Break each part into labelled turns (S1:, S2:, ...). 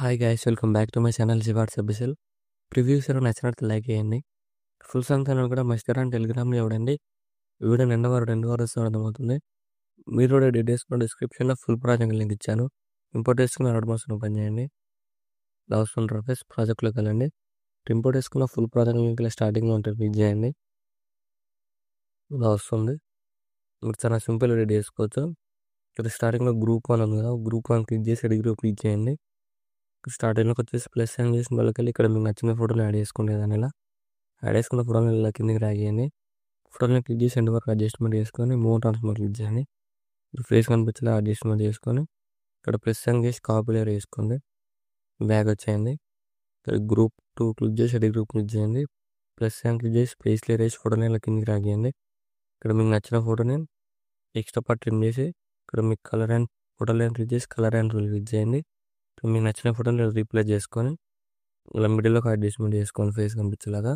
S1: Hi guys, welcome back to my channel జివాట్స్ official. Previews ఏమైనా నచ్చినట్టు లైక్ చేయండి. ఫుల్ సాంగ్స్ అని కూడా మస్టర్ అని టెలిగ్రామ్లో ఇవ్వడండి. వీడియో రెండు వారు అర్థమవుతుంది. మీరు కూడా డీటెయిల్స్ డిస్క్రిప్షన్లో ఫుల్ ప్రాజెక్ట్ లింక్ ఇచ్చాను. ఇంపోర్ట్ చేసుకుని అడ్వాన్స్ ఓపెన్ చేయండి. ఇలా వస్తుంది రఫేస్ ప్రాజెక్ట్లోకి వెళ్ళండి. ఇంపోర్ట్ చేసుకున్న ఫుల్ ప్రాజెక్ట్ లింక్ స్టార్టింగ్లో ఉంటుంది, క్లిక్ చేయండి. ఇలా వస్తుంది. మీరు చాలా సింపుల్ రెడీ చేసుకోవచ్చు. ఇక్కడ స్టార్టింగ్లో గ్రూప్ 1 ఉంది కదా, గ్రూప్ 1 క్లిక్ చేసి ఎడిట్ గ్రూప్ క్లిక్ చేయండి. స్టార్టింగ్లోకి వచ్చేసి ప్లస్ సైన్ చేసిన వాళ్ళకి ఇక్కడ మీకు నచ్చిన ఫోటోని యాడ్ చేసుకునే దాన్ని ఇలా యాడ్ చేసుకున్న ఫోటోని ఇలా కిందకి డ్రాగ్ చేయండి. ఫోటోని క్లిక్ చేసి ఎండ్ వరకు అడ్జస్ట్మెంట్ చేసుకొని మూవ్ ట్రాన్స్ఫర్ క్లిక్ చేయండి. ఫేస్ కనిపించేలా అడ్జస్ట్మెంట్ చేసుకొని ఇక్కడ ప్లస్ సైన్ చేసి కాపీ లేయర్ వేసుకోండి. బ్యాక్ వచ్చేయండి. ఇక్కడ గ్రూప్ 2 క్లిక్ చేసి ఎడిట్ గ్రూప్ క్లిక్ చేయండి. ప్లస్ సైన్ క్లిక్ చేసి స్పేస్ లేయర్ వేసి ఫోటోని ఇలా కిందకి డ్రాగ్ చేయండి. ఇక్కడ మీకు నచ్చిన ఫోటోని ఎక్స్ట్రా పార్ట్ ట్రిమ్ చేసి ఇక్కడ మీకు colour and photo line click చేసి కలర్ అండ్ క్లిక్ చేయండి. మీకు నచ్చిన ఫోటోని రీప్లేస్ చేసుకొని ఇలా మిడిల్లోకి అడ్జస్ట్మెంట్ చేసుకొని ఫేస్ కనిపించేలాగా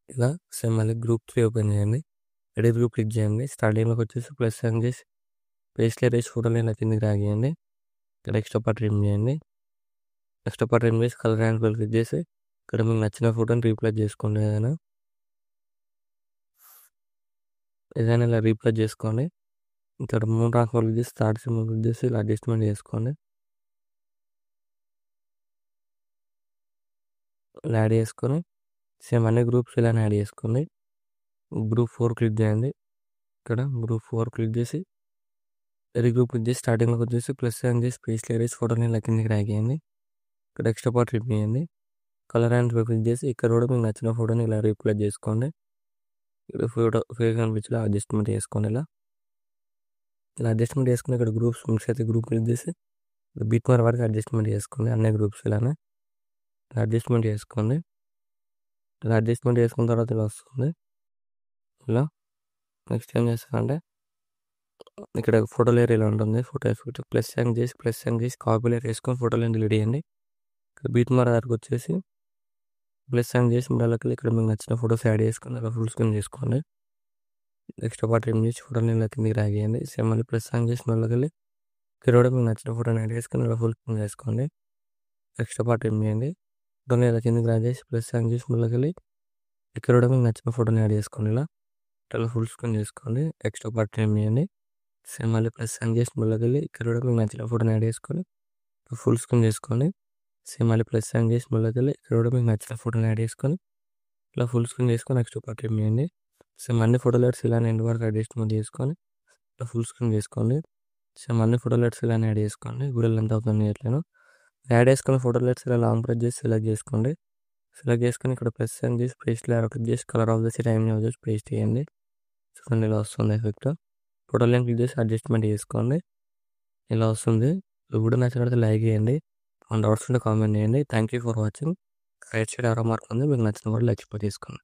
S1: ఇలా సేమ్ మళ్ళీ గ్రూప్ 3 ఓపెన్ చేయండి. ఎడిట్ గ్రూప్ క్లిక్ చేయండి. స్టార్టింగ్లోకి వచ్చేసి ప్లస్ సైన్ చేసి పేస్ట్ లేయర్ వేసి ఫోటోని ఇలా కిందకి డ్రాగ్ చేయండి. ఇక్కడ ఎక్స్ట్రా పార్ట్ ట్రిమ్ చేయండి. ఎక్స్ట్రా పార్ట్ ట్రిమ్ చేసి కలర్ అండ్ క్లిక్ చేసి ఇక్కడ మీకు నచ్చిన ఫోటోని రీప్లేస్ చేసుకోండి. ఏదైనా ఇలా రీప్లేస్ చేసుకోండి. ఇక్కడ మూవ్ ట్రాన్స్ఫర్ క్లిక్ చేసి స్టార్ట్ సింబల్ క్లిక్ చేసి ఇలా అడ్జస్ట్మెంట్ చేసుకోండి. ఇలా యాడ్ చేసుకొని సేమ్ అన్ని గ్రూప్స్ ఇలా యాడ్ చేసుకోండి. గ్రూప్ 4 క్లిక్ చేయండి. ఇక్కడ గ్రూప్ 4 క్లిక్ చేసి ఎడిట్ గ్రూప్ క్లిక్ చేసి స్టార్టింగ్లోకి వచ్చేసి ప్లస్ సైన్ చేసి స్పేస్ లేయర్ వేసి ఫోటోని ఇలా కిందకి డ్రాగ్ చేయండి. ఇక్కడ ఎక్స్ట్రా పార్ట్ ట్రిమ్ చేయండి. కలర్ అండ్ క్లిక్ చేసి ఇక్కడ కూడా మీకు నచ్చిన ఫోటోని ఇలా రీప్లేస్ చేసుకోండి. ఇక్కడ ఫోటో ఫేస్ కనిపించేలా అడ్జస్ట్మెంట్ చేసుకోండి. ఇలా అడ్జస్ట్మెంట్ చేసుకుని ఇక్కడ గ్రూప్స్ మిక్స్ అయితే గ్రూప్ క్లిక్ చేసి బీట్ మార్ వరకు అడ్జస్ట్మెంట్ చేసుకోండి. అన్ని గ్రూప్స్ ఇలానే అడ్జస్ట్మెంట్ చేసుకోండి. ఇలా అడ్జస్ట్మెంట్ చేసుకున్న తర్వాత ఇలా వస్తుంది. ఇలా నెక్స్ట్ ఏం చేస్తానంటే ఇక్కడ ఫోటో లేయర్ ఇలా ఉంటుంది. ఫోటో ప్లస్ సైన్ చేసి కాపీ లేయర్ వేసుకొని ఫోటో లేయర్ డిలీట్ చేయండి. ఇక్కడ బీట్ మార్ వరకు వచ్చేసి ప్లస్ సైన్ చేసి మిడిల్లోకి ఇక్కడ మీకు నచ్చిన ఫోటోస్ యాడ్ చేసుకొని అలా ఫుల్ స్క్రీన్ చేసుకోండి. ఎక్స్ట్రా పార్ట్ ఏం చేసి ఫోటోని ఇలా కిందకి డ్రాగ్ చేయండి. సేమ్ మళ్ళీ ప్లస్ సైన్ చేసి మిడిల్లోకి ఇక్కడ కూడా మీకు నచ్చిన ఫోటోని యాడ్ చేసుకొని ఇలా ఫుల్ స్క్రీన్ చేసుకోండి. ఎక్స్ట్రా పార్ట్ ఏం చేయండి. ఫోటోని ఇలా కిందకి డ్రాగ్ చేసి ప్లస్ సైన్ చేసి మిడిల్లోకి ఇక్కడ కూడా మీకు నచ్చిన ఫోటోని యాడ్ చేసుకోండి. ఇలా ఫుల్ స్క్రీన్ చేసుకోండి. ఎక్స్ట్రా పార్ట్ ఏం చేయండి. సేమ్ మళ్ళీ ప్లస్ సైన్ చేసి మిడిల్లోకి ఇక్కడ కూడా మీకు నచ్చిన ఫోటోని యాడ్ చేసుకొని ఫుల్ స్క్రీన్ చేసుకోండి. సేమ్ మళ్ళీ ప్లస్ సైన్ చేసి మిడిల్లోకి ఇక్కడ కూడా మీకు నచ్చిన ఫోటోని యాడ్ చేసుకొని ఇలా ఫుల్ స్క్రీన్ చేసుకొని ఎక్స్ట్రా పార్ట్ ఏం చేయండి. సేమ్ అన్ని ఫోటో లెట్స్ ఇలా ఎండ్ వరకు అడ్జస్ట్మెంట్ చేసుకొని ఇలా ఫుల్ స్క్రీన్ చేసుకోండి. సేమ్ అన్ని ఫోటో లెట్స్ ఇలా యాడ్ చేసుకోండి. వీడియోలో ఎంత అవుతుంది ఎట్లను యాడ్ చేసుకున్న ఫోటో లెట్స్ ఇలా లాంగ్ ప్రెస్ చేసి సెలెక్ట్ చేసుకోండి. సెలెక్ట్ చేసుకొని ఇక్కడ ప్లస్ సైన్ చేసి పేస్ట్ లేయర్ క్లిక్ చేసి కలర్ ఆఫ్ ద టైం చేసి పేస్ట్ చేయండి. చూడండి ఇలా వస్తుంది ఎఫెక్ట్. ఫోటో లైన్ క్లిక్ చేసి అడ్జస్ట్మెంట్ చేసుకోండి. ఇలా వస్తుంది. వీడియో నచ్చినట్లయితే లైక్ చేయండి. డౌట్స్ ఉంటే కామెంట్ చేయండి. Thank you for watching. Right side ఎవరో మార్క్ ఉంది, మీకు నచ్చిన కూడా లైక్ చేసుకోండి.